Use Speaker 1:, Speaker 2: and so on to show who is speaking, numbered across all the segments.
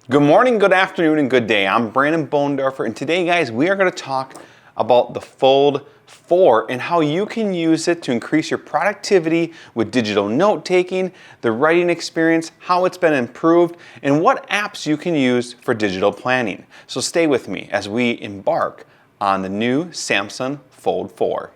Speaker 1: Good morning, good afternoon, and good day. I'm Brandon Boendorfer, and today, guys, we are going to talk about the Fold 4 and how you can use it to increase your productivity with digital note-taking, the writing experience, how it's been improved, and what apps you can use for digital planning. So stay with me as we embark on the new Samsung Fold 4.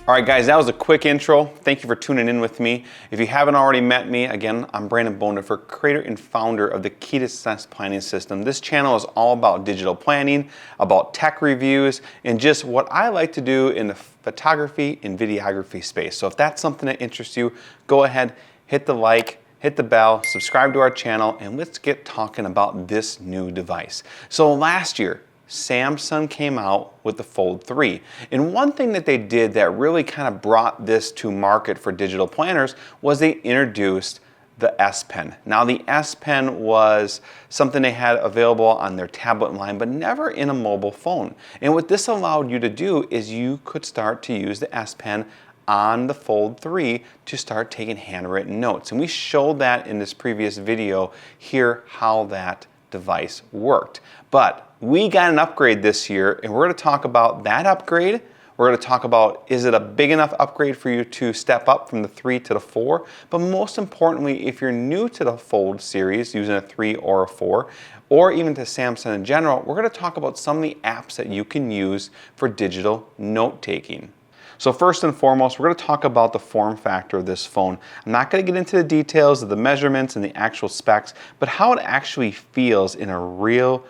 Speaker 1: All right, guys, that was a quick intro. Thank you for tuning in with me. If you haven't already met me, again, I'm Brandon Boendorfer, creator and founder of the Key to Success Planning System. This channel is all about digital planning, about tech reviews, and just what I like to do in the photography and videography space. So if that's something that interests you, go ahead, hit the like, hit the bell, subscribe to our channel, and let's get talking about this new device. So last year, Samsung came out with the Fold 3. And one thing that they did that really kind of brought this to market for digital planners was they introduced the S Pen. Now the S Pen was something they had available on their tablet line, but never in a mobile phone. And what this allowed you to do is you could start to use the S Pen on the Fold 3 to start taking handwritten notes. And we showed that in this previous video here, how that device worked. But we got an upgrade this year, and we're going to talk about that upgrade. We're going to talk about, is it a big enough upgrade for you to step up from the 3 to the 4? But most importantly, if you're new to the Fold series, using a 3 or a 4, or even to Samsung in general, we're going to talk about some of the apps that you can use for digital note-taking. So first and foremost, we're going to talk about the form factor of this phone. I'm not going to get into the details of the measurements and the actual specs, but how it actually feels in a real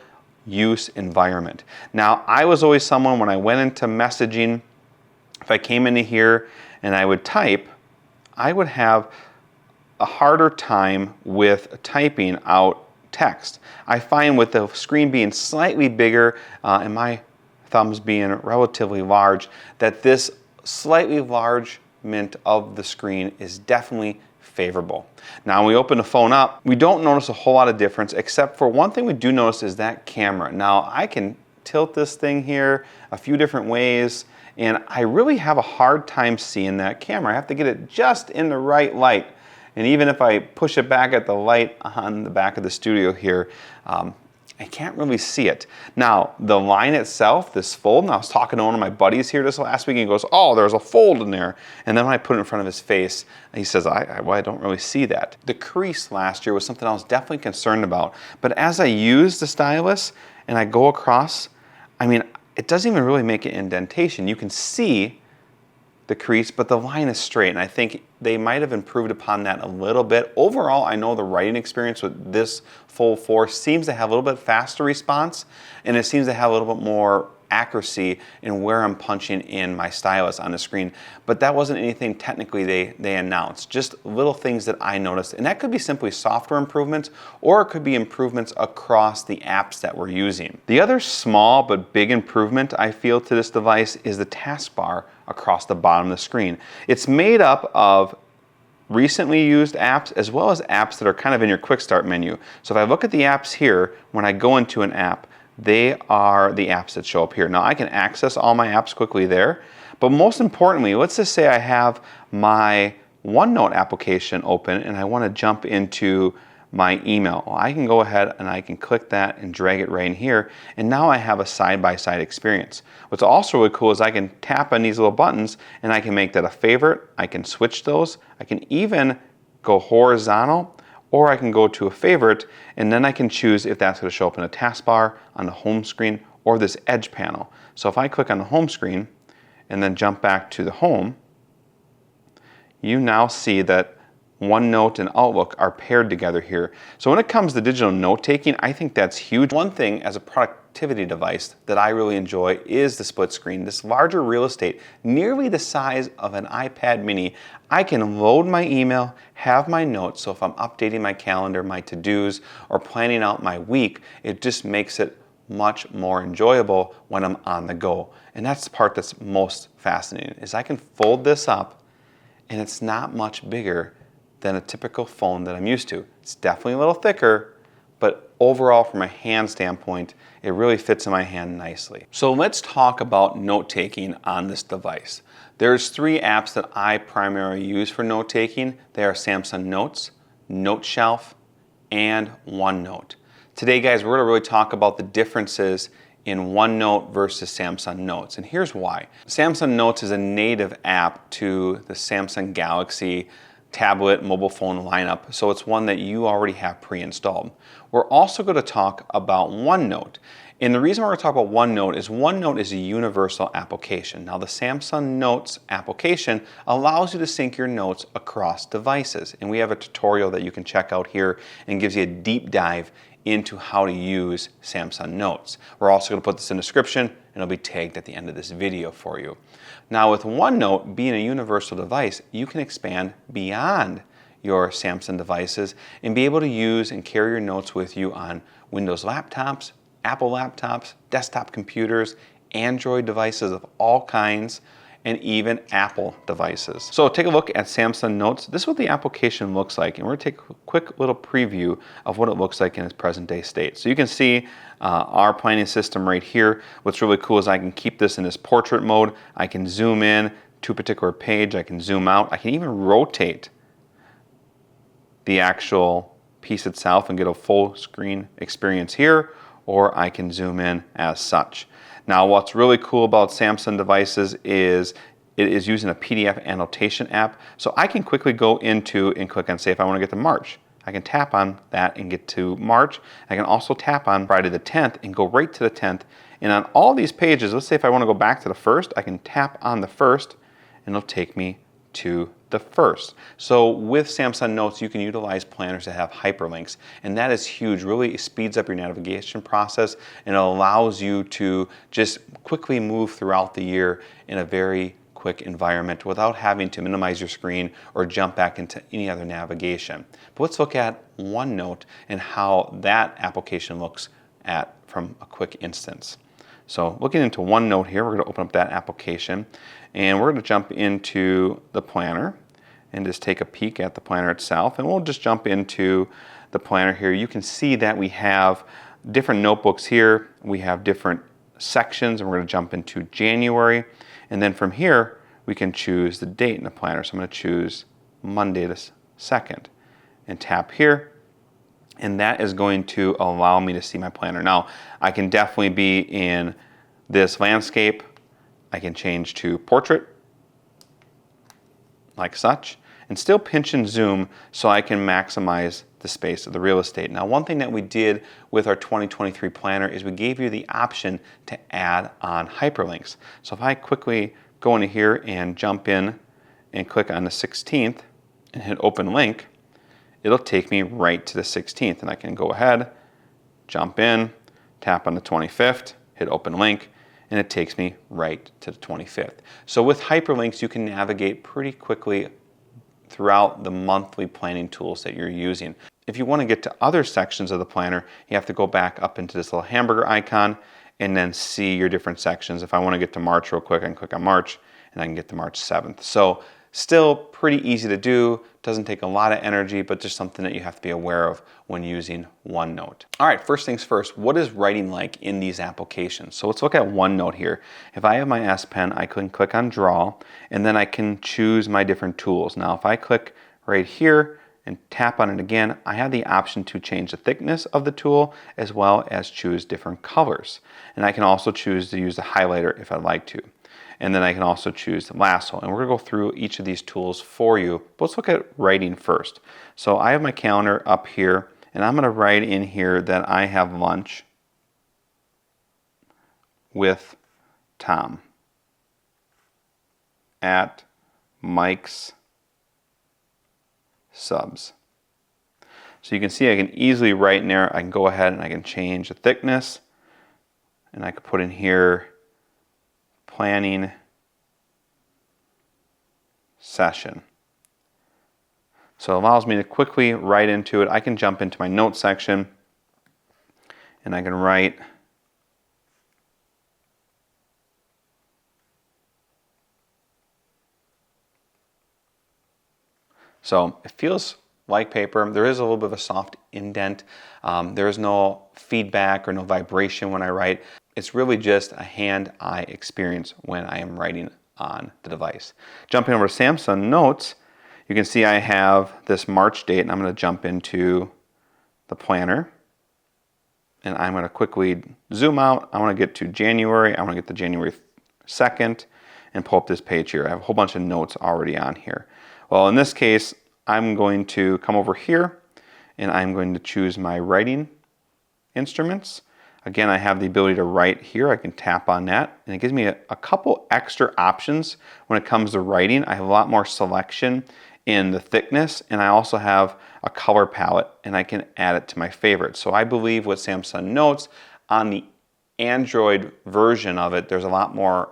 Speaker 1: use environment. Now, I was always someone, when I went into messaging, if I came into here and I would type, I would have a harder time with typing out text. I find with the screen being slightly bigger and my thumbs being relatively large, that this slightly enlargement of the screen is definitely favorable. Now when we open the phone up, we don't notice a whole lot of difference, except for one thing we do notice is that camera. Now I can tilt this thing here a few different ways, and I really have a hard time seeing that camera. I have to get it just in the right light. And even if I push it back at the light on the back of the studio here, I can't really see it. Now, the line itself, this fold, and I was talking to one of my buddies here this last week, and he goes, oh, there's a fold in there. And then when I put it in front of his face, he says, well, I don't really see that. The crease last year was something I was definitely concerned about. But as I use the stylus and I go across, I mean, it doesn't even really make an indentation. You can see the crease, but the line is straight, and I think they might have improved upon that a little bit. Overall, I know the writing experience with this Fold 4 seems to have a little bit faster response, and it seems to have a little bit more accuracy in where I'm punching in my stylus on the screen. But that wasn't anything technically they announced, just little things that I noticed. And that could be simply software improvements, or it could be improvements across the apps that we're using. The other small but big improvement I feel to this device is the taskbar across the bottom of the screen. It's made up of recently used apps as well as apps that are kind of in your quick start menu. So if I look at the apps here, when I go into an app, they are the apps that show up here. Now I can access all my apps quickly there, but most importantly, let's just say I have my OneNote application open and I want to jump into my email. Well, I can go ahead and I can click that and drag it right in here, and now I have a side-by-side experience. What's also really cool is I can tap on these little buttons and I can make that a favorite. I can switch those. I can even go horizontal, or I can go to a favorite, and then I can choose if that's going to show up in a taskbar, on the home screen, or this edge panel. So if I click on the home screen and then jump back to the home, you now see that OneNote and Outlook are paired together here. So when it comes to digital note-taking, I think that's huge. One thing as a productivity device that I really enjoy is the split screen. This larger real estate, nearly the size of an iPad mini, I can load my email, have my notes, so if I'm updating my calendar, my to-dos, or planning out my week, it just makes it much more enjoyable when I'm on the go. And that's the part that's most fascinating, is I can fold this up and it's not much bigger than a typical phone that I'm used to. It's definitely a little thicker, but overall from a hand standpoint, it really fits in my hand nicely. So let's talk about note-taking on this device. There's 3 apps that I primarily use for note-taking. They are Samsung Notes, Note Shelf, and OneNote. Today, guys, we're going to really talk about the differences in OneNote versus Samsung Notes, and here's why. Samsung Notes is a native app to the Samsung Galaxy tablet, mobile phone lineup, so it's one that you already have pre-installed. We're also going to talk about OneNote. And the reason we're going to talk about OneNote is a universal application. Now, the Samsung Notes application allows you to sync your notes across devices. And we have a tutorial that you can check out here and gives you a deep dive into how to use Samsung Notes. We're also going to put this in the description and it'll be tagged at the end of this video for you. Now, with OneNote being a universal device, you can expand beyond your Samsung devices and be able to use and carry your notes with you on Windows laptops, Apple laptops, desktop computers, Android devices of all kinds, and even Apple devices. So take a look at Samsung Notes. This is what the application looks like, and we're going to take a quick little preview of what it looks like in its present day state. So you can see our planning system right here. What's really cool is I can keep this in this portrait mode. I can zoom in to a particular page. I can zoom out. I can even rotate the actual piece itself and get a full screen experience here, or I can zoom in as such. Now, what's really cool about Samsung devices is it is using a PDF annotation app. So I can quickly go into and click on, say, if I want to get to March, I can tap on that and get to March. I can also tap on Friday the 10th and go right to the 10th. And on all these pages, let's say if I want to go back to the 1st, I can tap on the 1st and it'll take me to the 1st. So with Samsung Notes, you can utilize planners that have hyperlinks, and that is huge. Really speeds up your navigation process and it allows you to just quickly move throughout the year in a very quick environment without having to minimize your screen or jump back into any other navigation. But let's look at OneNote and how that application looks from a quick instance. So looking into OneNote here, we're going to open up that application and we're going to jump into the planner and just take a peek at the planner itself. And we'll just jump into the planner here. You can see that we have different notebooks here. We have different sections and we're going to jump into January. And then from here, we can choose the date in the planner. So I'm going to choose Monday the 2nd and tap here. And that is going to allow me to see my planner. Now, I can definitely be in this landscape. I can change to portrait, like such, and still pinch and zoom so I can maximize the space of the real estate. Now, one thing that we did with our 2023 planner is we gave you the option to add on hyperlinks. So if I quickly go into here and jump in and click on the 16th and hit open link, it'll take me right to the 16th, and I can go ahead, jump in, tap on the 25th, hit open link, and it takes me right to the 25th. So with hyperlinks, you can navigate pretty quickly throughout the monthly planning tools that you're using. If you want to get to other sections of the planner, you have to go back up into this little hamburger icon and then see your different sections. If I want to get to March real quick, I can click on March and I can get to March 7th. So still pretty easy to do, doesn't take a lot of energy, but just something that you have to be aware of when using OneNote. All right, first things first, what is writing like in these applications? So let's look at OneNote here. If I have my S Pen, I can click on Draw, and then I can choose my different tools. Now, if I click right here and tap on it again, I have the option to change the thickness of the tool as well as choose different colors. And I can also choose to use the highlighter if I'd like to. And then I can also choose Lasso. And we're going to go through each of these tools for you. But let's look at writing first. So I have my calendar up here, and I'm going to write in here that I have lunch with Tom at Mike's Subs. So you can see I can easily write in there. I can go ahead and I can change the thickness. And I can put in here planning session. So it allows me to quickly write into it. I can jump into my notes section and I can write so it feels like paper. There is a little bit of a soft indent. There is no feedback or no vibration when I write. It's really just a hand-eye experience when I am writing on the device. Jumping over to Samsung Notes, you can see I have this March date, and I'm going to jump into the planner. And I'm going to quickly zoom out. I want to get to January. I want to get to January 2nd and pull up this page here. I have a whole bunch of notes already on here. Well, in this case, I'm going to come over here and I'm going to choose my writing instruments. Again, I have the ability to write here. I can tap on that and it gives me a couple extra options when it comes to writing. I have a lot more selection in the thickness, and I also have a color palette and I can add it to my favorites. So I believe with Samsung Notes, on the Android version of it, there's a lot more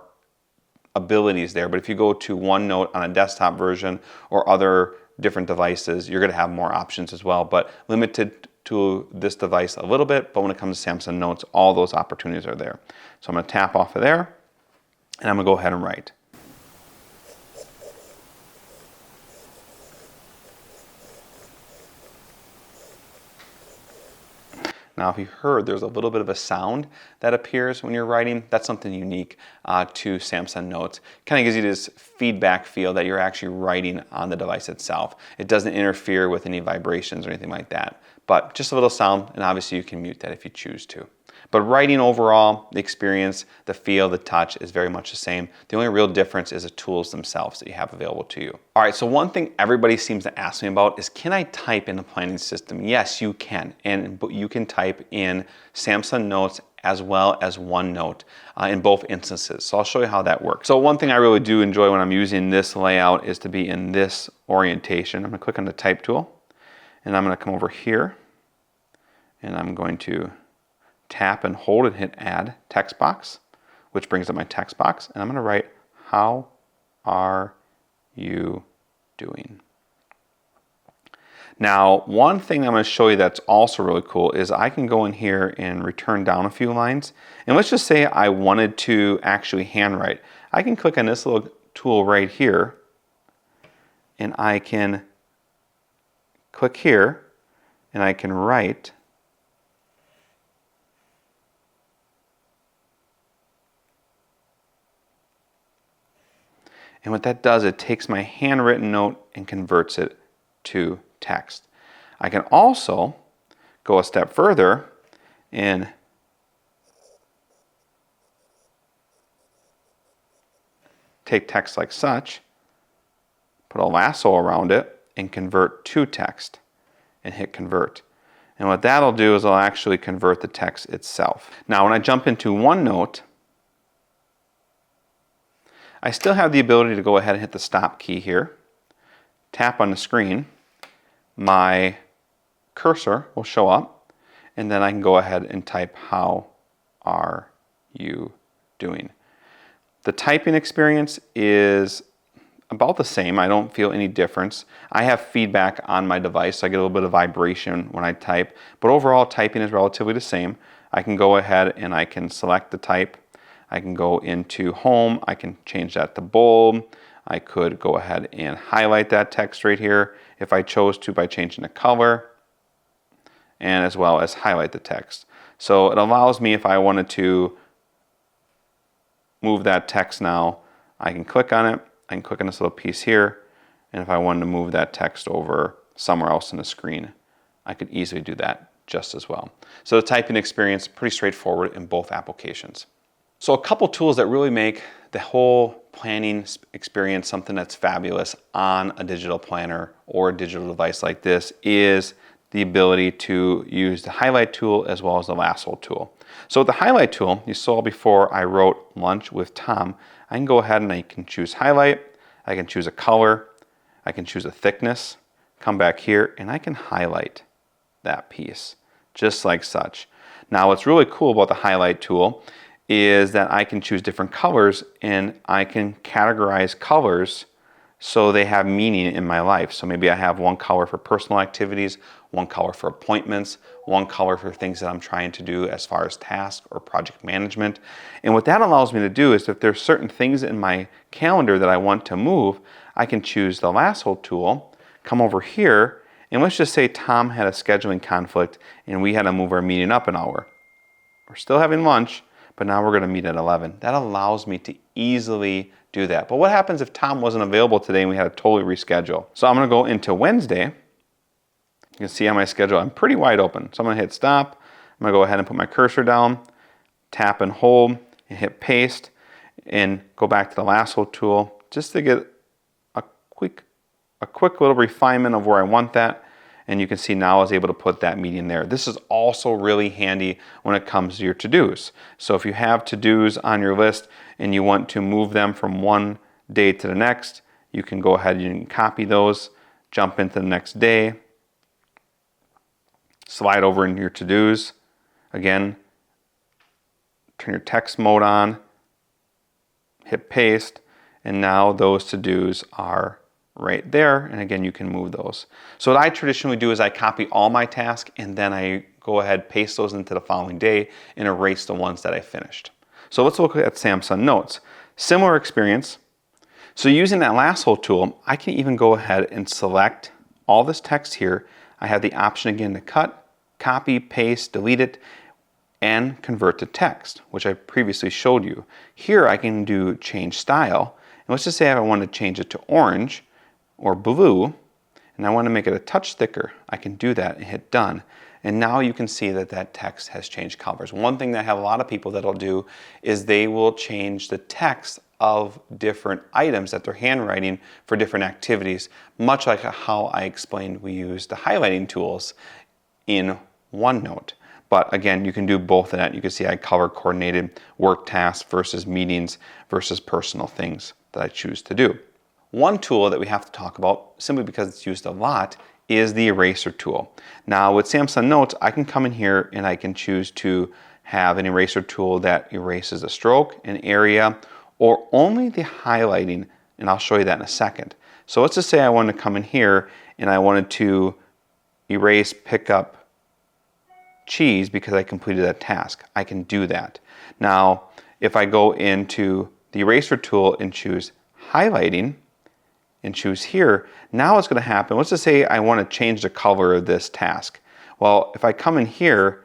Speaker 1: abilities there. But if you go to OneNote on a desktop version or other different devices, you're going to have more options as well, but limited to this device a little bit. But when it comes to Samsung Notes, all those opportunities are there. So I'm going to tap off of there and I'm going to go ahead and write. Now, if you heard, there's a little bit of a sound that appears when you're writing. That's something unique to Samsung Notes. Kind of gives you this feedback feel that you're actually writing on the device itself. It doesn't interfere with any vibrations or anything like that. But just a little sound, and obviously you can mute that if you choose to. But writing overall, the experience, the feel, the touch is very much the same. The only real difference is the tools themselves that you have available to you. All right, so one thing everybody seems to ask me about is, can I type in the planning system? Yes, you can. And you can type in Samsung Notes as well as OneNote in both instances. So I'll show you how that works. So one thing I really do enjoy when I'm using this layout is to be in this orientation. I'm gonna click on the type tool and I'm gonna come over here and I'm going to tap and hold and hit add text box, which brings up my text box, and I'm going to write, how are you doing? Now, one thing I'm going to show you that's also really cool is I can go in here and return down a few lines, and let's just say I wanted to actually handwrite. I can click on this little tool right here and I can click here and I can write And what that does, it takes my handwritten note and converts it to text. I can also go a step further and take text like such, put a lasso around it, and convert to text, and hit convert. And what that'll do is it'll actually convert the text itself. Now when I jump into OneNote, I still have the ability to go ahead and hit the stop key here, tap on the screen, my cursor will show up, and then I can go ahead and type, how are you doing? The typing experience is about the same. I don't feel any difference. I have feedback on my device, so I get a little bit of vibration when I type, but overall typing is relatively the same. I can go ahead and I can select the type. I can go into home, I can change that to bold. I could go ahead and highlight that text right here if I chose to by changing the color, and as well as highlight the text. So it allows me, if I wanted to move that text now, I can click on it, I can click on this little piece here, and if I wanted to move that text over somewhere else in the screen, I could easily do that just as well. So the typing experience, pretty straightforward in both applications. So a couple tools that really make the whole planning experience something that's fabulous on a digital planner or a digital device like this is the ability to use the highlight tool as well as the lasso tool. So with the highlight tool, you saw before I wrote lunch with Tom, I can go ahead and I can choose highlight, I can choose a color, I can choose a thickness, come back here and I can highlight that piece just like such. Now what's really cool about the highlight tool is that I can choose different colors and I can categorize colors so they have meaning in my life. So maybe I have one color for personal activities, one color for appointments, one color for things that I'm trying to do as far as tasks or project management. And what that allows me to do is if there's certain things in my calendar that I want to move, I can choose the lasso tool, come over here, And let's just say Tom had a scheduling conflict and we had to move our meeting up an hour. We're still having lunch, but now we're going to meet at 11. That allows me to easily do that. But what happens if Tom wasn't available today and we had to totally reschedule? So I'm going to go into Wednesday. You can see on my schedule, I'm pretty wide open. So I'm going to hit stop. I'm going to go ahead and put my cursor down, tap and hold, and hit paste, and go back to the Lasso tool just to get a quick little refinement of where I want that. And you can see now I was able to put that meeting there. This is also really handy when it comes to your to-dos. So if you have to-dos on your list and you want to move them from one day to the next, you can go ahead and you can copy those, jump into the next day, slide over into your to-dos. Again, turn your text mode on, hit paste, and now those to-dos are right there, and again you can move those. So what I traditionally do is I copy all my tasks and then I go ahead, paste those into the following day and erase the ones that I finished. So let's look at Samsung Notes. Similar experience. So using that Lasso tool, I can even go ahead and select all this text here. I have the option again to cut, copy, paste, delete it, and convert to text, which I previously showed you. Here I can do change style, and let's just say I want to change it to orange or blue, and I want to make it a touch thicker. I can do that and hit done. And now you can see that that text has changed colors. One thing that I have a lot of people that'll do is they will change the text of different items that they're handwriting for different activities, much like how I explained we use the highlighting tools in OneNote. But again, you can do both of that. You can see I color coordinated work tasks versus meetings versus personal things that I choose to do. One tool that we have to talk about, simply because it's used a lot, is the eraser tool. Now with Samsung Notes, I can come in here and I can choose to have an eraser tool that erases a stroke, an area, or only the highlighting, and I'll show you that in a second. So let's just say I wanted to come in here and I wanted to erase pick up cheese because I completed that task. I can do that. Now, if I go into the eraser tool and choose highlighting and choose here, now what's going to happen, let's just say I want to change the color of this task. Well, if I come in here,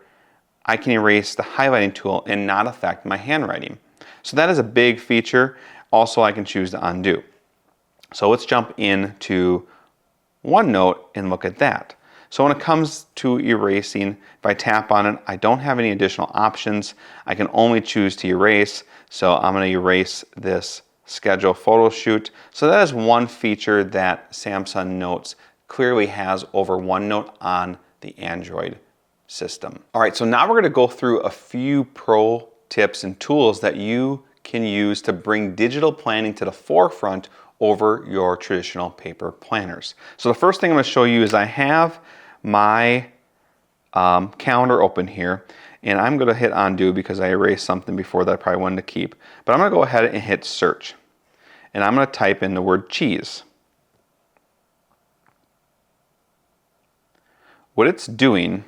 Speaker 1: I can erase the highlighting tool and not affect my handwriting. So that is a big feature. Also, I can choose to undo. So let's jump into OneNote and look at that. So when it comes to erasing, if I tap on it, I don't have any additional options. I can only choose to erase. So I'm going to erase this schedule photo shoot. So that is one feature that Samsung Notes clearly has over OneNote on the Android system. All right, so now we're going to go through a few pro tips and tools that you can use to bring digital planning to the forefront over your traditional paper planners. So the first thing I'm going to show you is I have my calendar open here, and I'm going to hit undo because I erased something before that I probably wanted to keep. But I'm going to go ahead and hit search, and I'm going to type in the word cheese. What it's doing,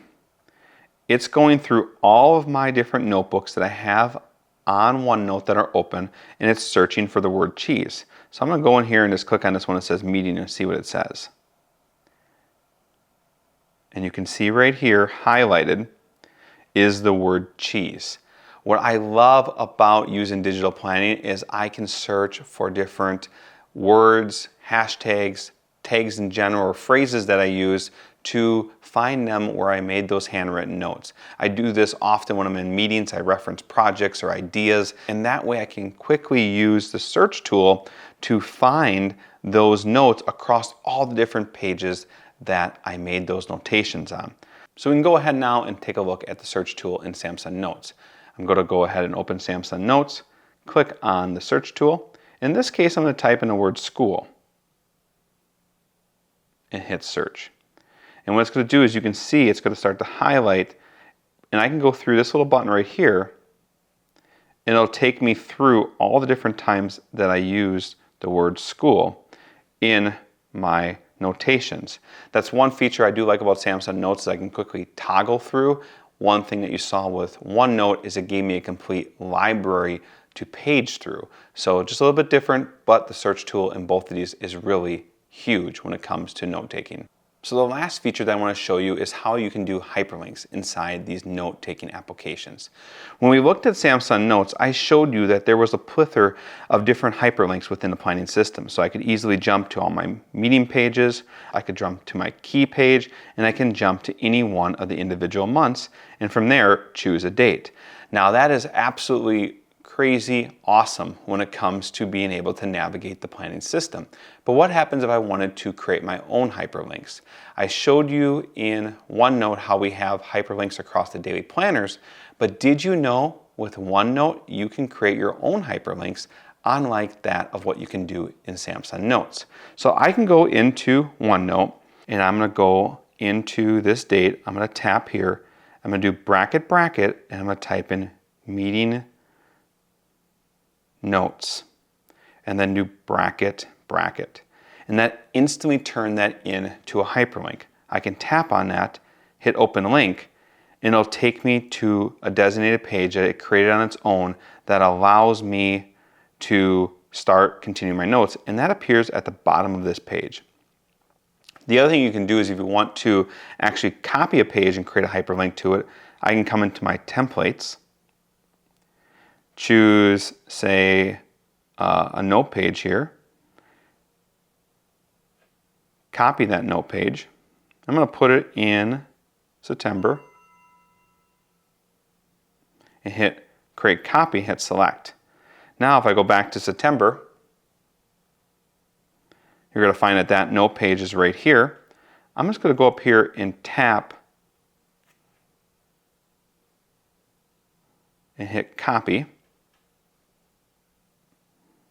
Speaker 1: it's going through all of my different notebooks that I have on OneNote that are open, and it's searching for the word cheese. So I'm going to go in here and just click on this one that says meeting and see what it says. And you can see right here, highlighted, is the word cheese. What I love about using digital planning is I can search for different words, hashtags, tags in general, or phrases that I use to find them where I made those handwritten notes. I do this often when I'm in meetings. I reference projects or ideas, and that way I can quickly use the search tool to find those notes across all the different pages that I made those notations on. So we can go ahead now and take a look at the search tool in Samsung Notes. I'm going to go ahead and open Samsung Notes, click on the search tool. In this case, I'm going to type in the word school and hit search. And what it's going to do is you can see it's going to start to highlight, and I can go through this little button right here, and it'll take me through all the different times that I used the word school in my notations. That's one feature I do like about Samsung Notes is I can quickly toggle through. One thing that you saw with OneNote is it gave me a complete library to page through. So just a little bit different, but the search tool in both of these is really huge when it comes to note taking. So the last feature that I want to show you is how you can do hyperlinks inside these note-taking applications. When we looked at Samsung Notes, I showed you that there was a plethora of different hyperlinks within the planning system. So I could easily jump to all my meeting pages, I could jump to my key page, and I can jump to any one of the individual months, and from there choose a date. Now that is absolutely crazy awesome when it comes to being able to navigate the planning system. But what happens if I wanted to create my own hyperlinks? I showed you in OneNote how we have hyperlinks across the daily planners, but did you know with OneNote you can create your own hyperlinks unlike that of what you can do in Samsung Notes? So I can go into OneNote and I'm going to go into this date. I'm going to tap here. I'm going to do bracket, bracket, and I'm going to type in meeting notes and then do bracket, bracket. And that instantly turned that into a hyperlink. I can tap on that, hit open link, and it'll take me to a designated page that it created on its own that allows me to start continuing my notes, and that appears at the bottom of this page. The other thing you can do is if you want to actually copy a page and create a hyperlink to it, I can come into my templates, choose, say, a note page here, copy that note page. I'm going to put it in September and hit create copy, hit select. Now if I go back to September, you're going to find that that note page is right here. I'm just going to go up here and tap and hit copy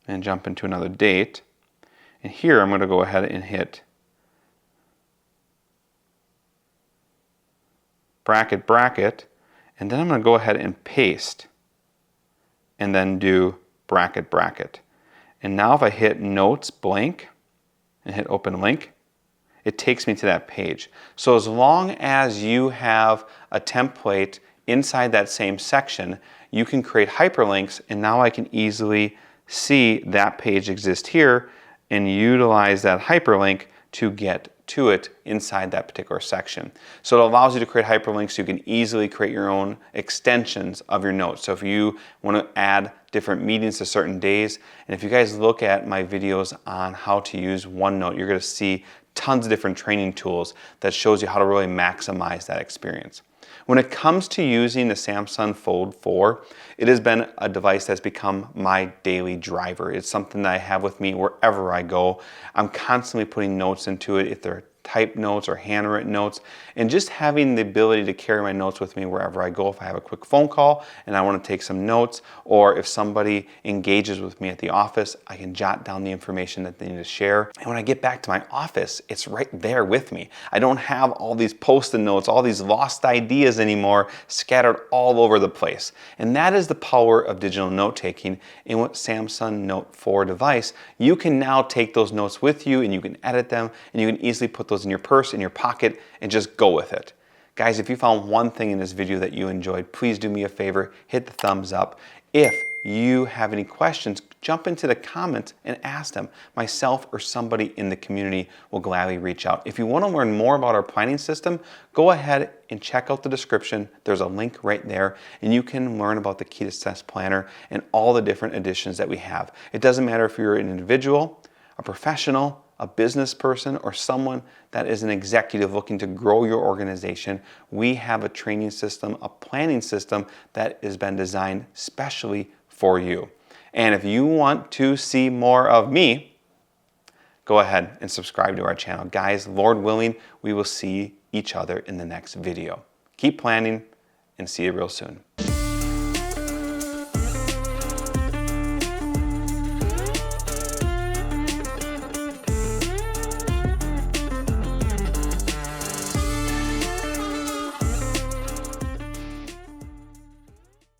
Speaker 1: and jump into another date. And here I'm going to go ahead and hit bracket, bracket, and then I'm going to go ahead and paste and then do bracket, bracket. And now if I hit notes blank and hit open link, it takes me to that page. So as long as you have a template inside that same section, you can create hyperlinks, and now I can easily see that page exist here and utilize that hyperlink to get to it inside that particular section. So it allows you to create hyperlinks so you can easily create your own extensions of your notes. So if you want to add different meetings to certain days, and if you guys look at my videos on how to use OneNote, you're going to see tons of different training tools that shows you how to really maximize that experience. When it comes to using the Samsung Fold 4, it has been a device that's become my daily driver. It's something that I have with me wherever I go. I'm constantly putting notes into it, if they're typed notes or handwritten notes, and just having the ability to carry my notes with me wherever I go. If I have a quick phone call and I want to take some notes, or if somebody engages with me at the office, I can jot down the information that they need to share. And when I get back to my office, it's right there with me. I don't have all these post-it notes, all these lost ideas anymore scattered all over the place. And that is the power of digital note-taking in what Samsung Note 4 device. You can now take those notes with you and you can edit them, and you can easily put those in your purse, in your pocket, and just go with it. Guys, if you found one thing in this video that you enjoyed, please do me a favor, hit the thumbs up. If you have any questions, jump into the comments and ask them. Myself or somebody in the community will gladly reach out. If you want to learn more about our planning system, go ahead and check out the description. There's a link right there, and you can learn about the Key to Success Planner and all the different editions that we have. It doesn't matter if you're an individual, a professional, a business person, or someone that is an executive looking to grow your organization. We have a training system, a planning system that has been designed specially for you. And if you want to see more of me, go ahead and subscribe to our channel. Guys, Lord willing, we will see each other in the next video. Keep planning and see you real soon.